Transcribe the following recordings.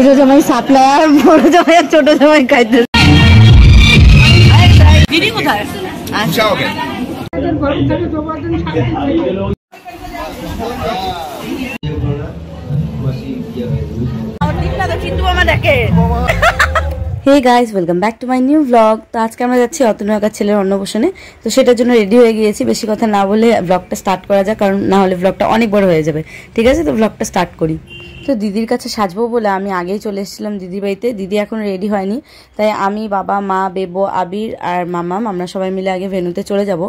মেজো জামাই সাপ্লাই আর বড় জামাই আর ছোট জামাই খাইতে। দিদি কোথায়? আচ্ছা ওকে। Hey guys, welcome back to my new vlog. তো আজকে আমরা যাচ্ছি অতনুয়াকার ছেলের অন্নপ্রাশনে। তো সেটার জন্য রেডি হয়ে গিয়েছি। বেশি কথা না বলে ব্লগটা স্টার্ট করা যাক, কারণ না হলে ব্লগটা অনেক বড় হয়ে যাবে। ঠিক আছে, তো ব্লগটা স্টার্ট করি। তো দিদির কাছে সাজবো বলে আমি আগেই চলে এসেছিলাম দিদির বাড়িতে। দিদি এখন রেডি হয়নি, তাই আমি, বাবা, মা, বেবো, আবির আর মামাম আমরা সবাই মিলে আগে ভেন্যুতে চলে যাব।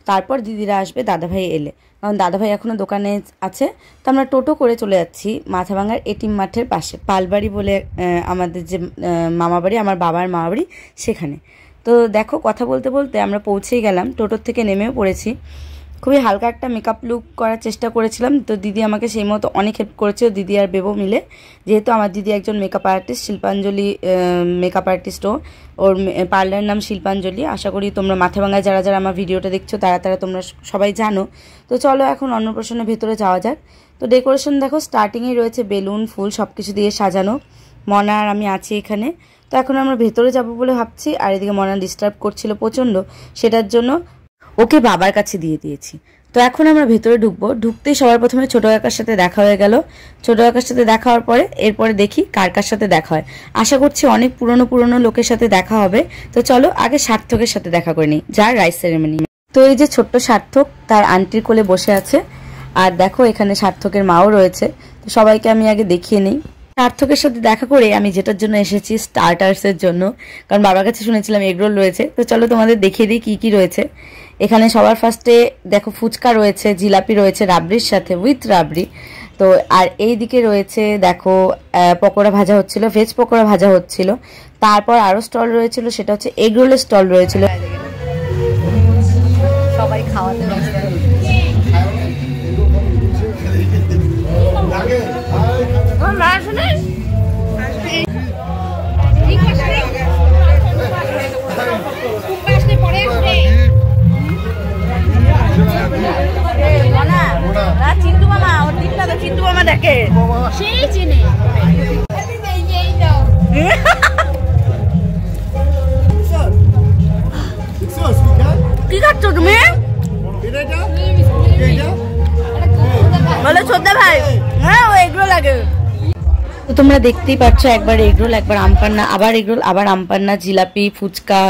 তারপর দিদিরা আসবে দাদাভাই এলে, কারণ দাদাভাই এখনও দোকানে আছে। তো আমরা টোটো করে চলে যাচ্ছি মাথাভাঙার এটিএম মাঠের পাশে পালবাড়ি বলে আমাদের যে মামাবাড়ি, আমার বাবার মামাবাড়ি, সেখানে। তো দেখো, কথা বলতে বলতে আমরা পৌঁছেই গেলাম। টোটোর থেকে নেমেও পড়েছি। খুবই হালকা একটা মেকআপ লুক করার চেষ্টা করেছিলাম। তো দিদি আমাকে সেই মতো অনেক হেল্প করেছে, দিদি আর বেবো মিলে। যেহেতু আমার দিদি একজন মেকআপ আর্টিস্ট, শিল্পাঞ্জলি মেকআপ আর্টিস্টও, ওর পার্লারের নাম শিল্পাঞ্জলি। আশা করি তোমরা মাথাভাঙায় যারা যারা আমার ভিডিওটা দেখছো তারা তোমরা সবাই জানো। তো চলো এখন অন্নপ্রাশনের ভেতরে যাওয়া যাক। তো ডেকোরেশন দেখো, স্টার্টিংয়েই রয়েছে বেলুন, ফুল সব কিছু দিয়ে সাজানো। মনা আর আমি আছি এখানে। তো এখন আমরা ভেতরে যাব বলে ভাবছি, আর এদিকে মনা ডিস্টার্ব করছিল প্রচণ্ড, সেটার জন্য ওকে বাবার কাছে দিয়ে দিয়েছি। তো এখন আমরা ভেতরে ঢুকবো। ঢুকতেই সবার প্রথমে ছোট কাকার সাথে দেখা হয়ে গেল। ছোট কাকার সাথে দেখা হওয়ার পরে এরপরে দেখি কার কার সাথে দেখা হয়। আশা করছি অনেক পুরনো লোকের সাথে দেখা হবে। তো চলো আগে সার্থকের সাথে দেখা করে নিই, যার রাইস সেরেমনি। তো এই যে ছোট্ট সার্থক তার আন্টির কোলে বসে আছে, আর দেখো এখানে সার্থকের মাও রয়েছে। তো সবাইকে আমি আগে দেখিয়ে নিই। সার্থকের সাথে দেখা করে আমি যেটার জন্য এসেছি, স্টার্টার্সের জন্য, কারণ বাবার কাছে শুনেছিলাম এগরোল রয়েছে। তো চলো তোমাদের দেখিয়ে দিই কি কি রয়েছে এখানে। সবার ফার্স্টে দেখো ফুচকা রয়েছে, জিলাপি রয়েছে রাবড়ির সাথে, উইথ রাবড়ি। তো আর এই দিকে রয়েছে দেখো পকোড়া ভাজা হচ্ছিল, ভেজ পকোড়া ভাজা হচ্ছিল। তারপর আরো স্টল রয়েছিল, সেটা হচ্ছে এগরোলের স্টল রয়েছিল। সবাই খাওয়াতে ব্যস্ত। চিন্টু মামা, ওর দিকটা তো চিন্টু মামা দেখে, সেই চিনে। কি খাচ্ছ তুমি? বলো ছোটদা ভাই। হ্যাঁ, ও এগরোল লাগে। তো তোমরা দেখতেই পাচ্ছ, একবার এগরোল, একবার আমপান্না, আবার এগরোল, আবার আমপান্না, জিলাপি, ফুচকা,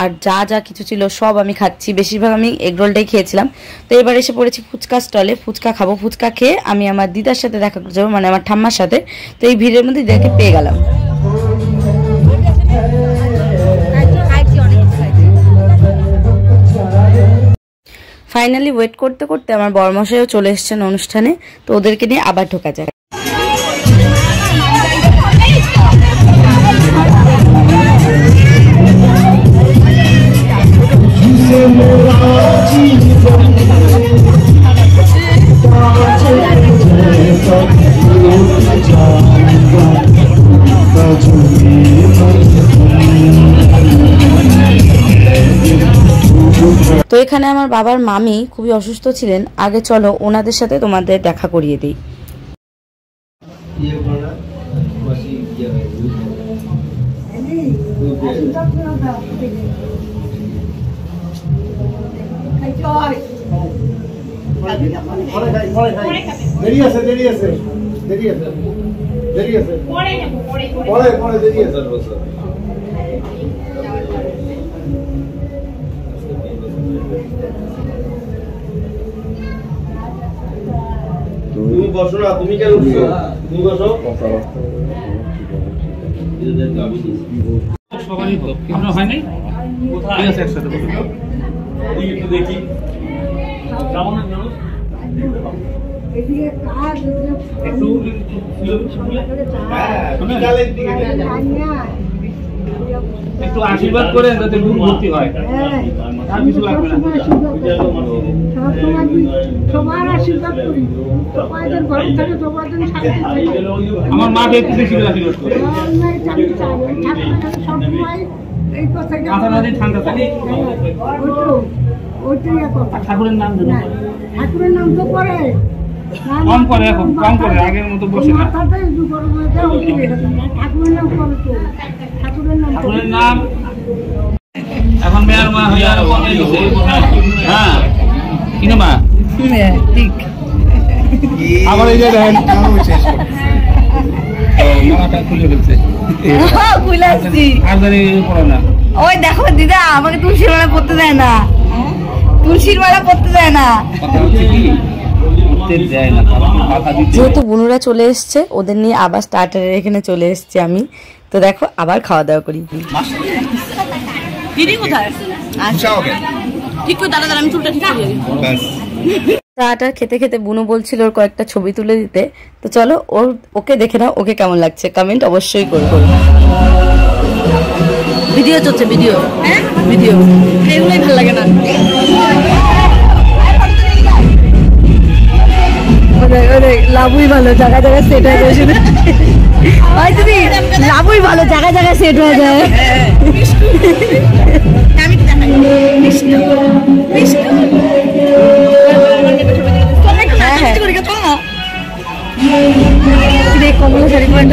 আর যা যা কিছু ছিল সব আমি খাচ্ছি। বেশিরভাগ আমি এগরোলটাই খেয়েছিলাম। তো এবার এসে পড়েছি ফুচকা স্টলে, ফুচকা খাবো। ফুচকা খেয়ে আমি আমার দিদার সাথে দেখা করতে যাবো, মানে আমার ঠাম্মার সাথে। তো এই ভিড়ের মধ্যে দিদাকে পেয়ে গেলাম। ফাইনালি ওয়েট করতে করতে আমার বড়মশাইও চলে এসেছেন অনুষ্ঠানে। তো ওদেরকে নিয়ে আবার ঢোকা যায়। তো এখানে আমার বাবার মামি খুবই অসুস্থ ছিলেন। আগে চলো ওনাদের সাথে তোমাদের দেখা করিয়ে দিই। তুমি বসো না, তুমি কেন উঠছো? তুমি বসো। সবারই তো কেমন হয় নাই? কোথায় আছে একসাথে বসো? একটু দেখি। কেমন না জানো? এদিকে কাজ একটু বিকালের দিকে একটু আশীর্বাদ করেন যাতে রুম ভর্তি হয়। আর কিছু লাগবে না। সবার আশীর্বাদ করি। তোমাদের ঘরে থেকে তোমাদের শান্তি চাই। আমার মাকে একটু বেশি করে আশীর্বাদ করে। সবসময় এই কথা ঠান্ডা থাকে। ওইটাই কথা। ঠাকুরের নাম জানো? ঠাকুরের নাম তো পরে কম করে এখন, কম করে, আগের মতো বসে না। ঠাকুরের নাম এখন মেয়ের মা হয়ে আর হ্যাঁ কিনে মা ঠিক আবার এই যে দেখেন মালাটা খুলে ফেলছে খুলে আসছি আর জানি পড়ে না। ওই দেখো দিদা আমাকে তুলসীর মালা পড়তে দেয় না, তুলসীর মালা পড়তে দেয় না। কথা হচ্ছে কি যেহেতু বুনুরা চলে এসছে, ওদের নিয়ে আবার স্টার্টারের এখানে চলে এসছে আমি। তো দেখো আবার খাওয়া দাওয়া করি। দিদি কোথায়? ঠিক করে দাঁড়া, আমি চুলটা ঠিক করে দিই। স্টার্টার খেতে খেতে বুনু বলছিল ওর কয়েকটা ছবি তুলে দিতে। তো চলো ওকে দেখে নাও, ওকে কেমন লাগছে কমেন্ট অবশ্যই করবো। ভিডিও চলছে, ভিডিও, হ্যাঁ ভিডিও, এগুলোই ভালো লাগে না। লাভই ভালো, জায়গা জায়গায় সেট হয়ে যায়। শুধু দিদি লাভই ভালো, জায়গা জায়গায় সেট হয়ে যায়। আমি কি দেখাই? বিষ্ণু বিষ্ণু কমলা শাড়ি পরে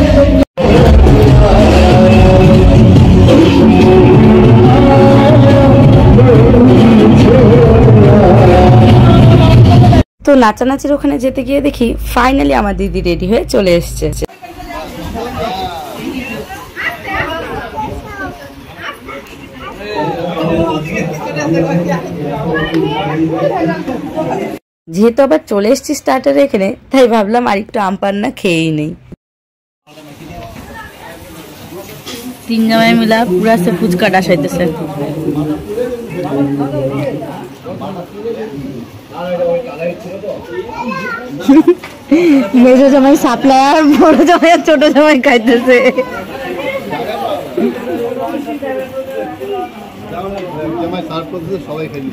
তো নাচানাচির ওখানে যেতে গিয়ে দেখি ফাইনালি আমার দিদি রেডি হয়ে চলে এসছে। যেহেতু আবার চলে এসছি স্টার্টারে এখানে, তাই ভাবলাম আর একটু আম পান্না খেয়েই নেই। তিন জামাই মিলা পুরা সে ফুচকা ডাসাইতেছে। মেজো জামাই সাপ্লাই আর বড় জামাই আর ছোট জামাই খাইতেছে।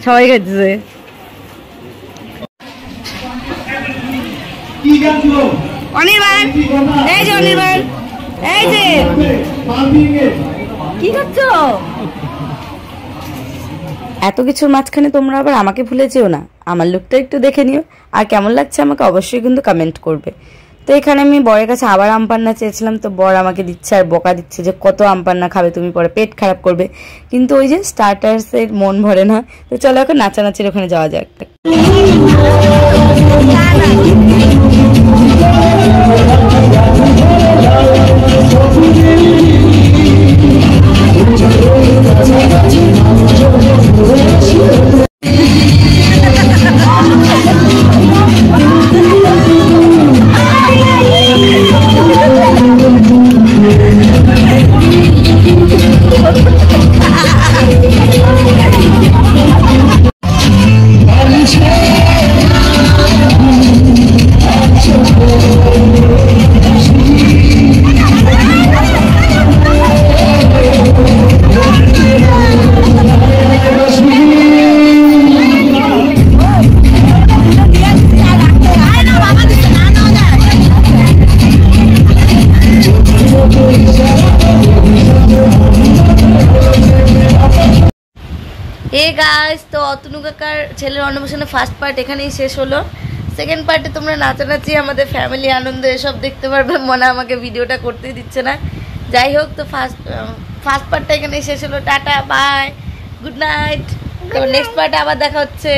সবাই খাইতেছে। অনির্বাণ, এই যে অনির্বাণ, এই যে কি করছো? এত কিছুর মাঝখানে তোমরা আবার আমাকে ভুলে যেও না। আমার লুকটা একটু দেখে নিও, আর কেমন লাগছে আমাকে অবশ্যই কিন্তু কমেন্ট করবে। তো এখানে আমি বরের কাছে আবার আম পান্না চেয়েছিলাম, তো বর আমাকে দিচ্ছে আর বকা দিচ্ছে যে কত আম পান্না খাবে তুমি, পরে পেট খারাপ করবে। কিন্তু ওই যে স্টার্টার্সের মন ভরে না। তো চলো এখন নাচানাচির ওখানে যাওয়া যাক। গাইস, তো অতনু কাকার ছেলের অন্নপ্রাশনের ফার্স্ট পার্ট এখানেই শেষ হলো। সেকেন্ড পার্টে তোমরা নাচানাচি, আমাদের ফ্যামিলি আনন্দ এসব দেখতে পারবে। মনে আমাকে ভিডিওটা করতে দিচ্ছে না। যাই হোক, তো ফার্স্ট পার্টটা এখানেই শেষ হলো। Tata, bye, good night. তো নেক্সট পার্টে আবার দেখা হচ্ছে।